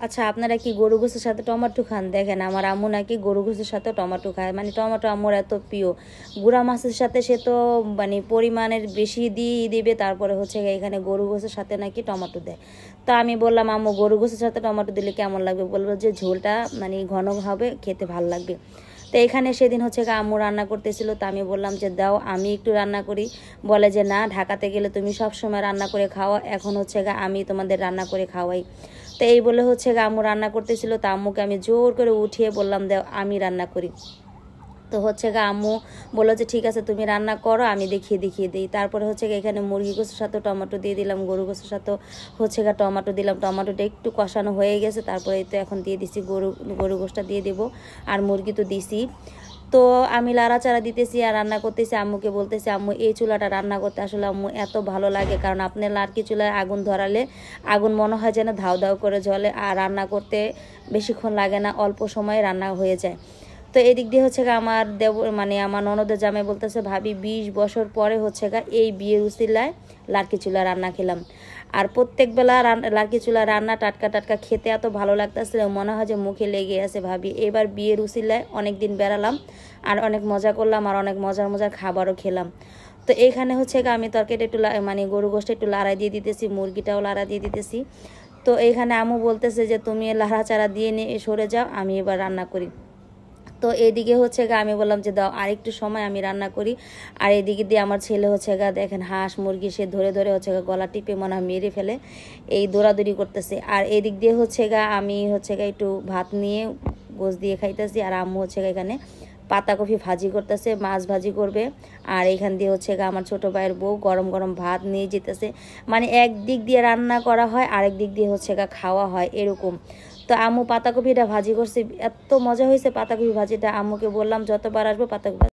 আচ্ছা, আপনারা কি গরু গোশের সাথে টমেটো খান? দেখেন আমার আম্মু নাকি গরু গোশের সাথে টমেটো খায়, মানে টমেটো আম্মুর এত প্রিয়। গুঁড়া মাছের সাথে সে তো মানে পরিমাণের বেশি দিয়ে দিবে, তারপরে হচ্ছে এখানে গরু গোশের সাথে নাকি টমেটো দেয়। তো আমি বললাম আম্মু গরু গোশের সাথে টমেটো দিলে কেমন লাগবে? বললো যে ঝোলটা মানে ঘন হবে, খেতে ভালো লাগবে। তো এখানে সেদিন হচ্ছে আম্মু রান্না করতেছিল, তো আমি বললাম যে দাও আমি একটু রান্না করি। বলে যে না, ঢাকাতে গেলে তুমি সব সময় রান্না করে খাওয়া, এখন হচ্ছে আমি তোমাদের রান্না করে খাওয়াই। তো এই বলে হচ্ছে আম্মু রান্না করতেছিল, তো আম্মুকে আমি জোর করে উঠিয়ে বললাম দাও আমি রান্না করি। তো হচ্ছে আম্মু বললো যে ঠিক আছে তুমি রান্না করো, আমি দেখিয়ে দিই। তারপরে হচ্ছে এখানে মুরগি গোশের সাথে টমেটো দিয়ে দিলাম, গরু গোশের সাথে হচ্ছে টমেটো দিলাম। টমেটোটা একটু কষানো হয়ে গেছে, তারপরে তো এখন দিয়ে দিছি গরু গোশটা দিয়ে দেবো, আর মুরগি তো দিছি। তো আমি লাড়াচাড়া দিতেছি আর রান্না করতেছি। আম্মুকে বলতেছি আম্মু এই চুলাটা রান্না করতে আসলে আম্মু এত ভালো লাগে, কারণ আপনার লাড়কি চুলায় আগুন ধরালে আগুন মনে হয় যেন ধাউ ধাউ করে জ্বলে, আর রান্না করতে বেশিক্ষণ লাগে না, অল্প সময়ে রান্না হয়ে যায়। তো এদিক দিয়ে হচ্ছে আমার মানে আমার ননদের জামাই বলতেছে ভাবি 20 বছর পরে হচ্ছে এই বিয়ের উসিলায় লাড়কি চুলা রান্না খেলাম। আর প্রত্যেক বেলা লাড়কি চুলা রান্না টাটকা টাটকা খেতে এত ভালো লাগতেছিল, মনে হয় যে মুখে লেগে আছে। ভাবি এবার বিয়ের উসিলায় অনেক দিন বেড়ালাম আর অনেক মজা করলাম, আর অনেক মজার খাবারও খেলাম। তো এইখানে হচ্ছে আমি তরকারিটা একটু মানে গরু গোশটা একটু লাড়া দিয়ে দিতেছি, মুরগিটাও লাড়া দিয়ে দিতেছি। তো এইখানে আম্মু বলতেছে যে তুমি লাড়াচাড়া দিয়ে নিয়ে সরে যাও, আমি এবার রান্না করি। তো এদিকে হচ্ছে আমি বললাম যে দাও আরেকটু সময় আমি রান্না করি। আর এদিকে দিয়ে আমার ছেলে হচ্ছে দেখেন হাঁস মুরগি সে ধরে ধরে হচ্ছে গলা টিপে মনে হয় মেরে ফেলে, এই দৌড়াদৌড়ি করতেছে। আর এদিক দিয়ে হচ্ছে আমি হচ্ছে একটু ভাত নিয়ে গোশ দিয়ে খাইতেছি, আর আম্মু হচ্ছে এখানে পাতাকপি ভাজি করতেছে, মাছ ভাজি করবে। আর এখান দিয়ে হচ্ছে আমার ছোট ভাইয়ের বউ গরম গরম ভাত নিয়ে যেতেছে, মানে একদিক দিয়ে রান্না করা হয় আরেক দিক দিয়ে হচ্ছে খাওয়া হয় এরকম। তো আম্মু পাতাকপিটা ভাজি করছে, এত মজা হয়েছে পাতাকপি ভাজিটা। আম্মুকে বললাম যতবার আসবো পাতাকপি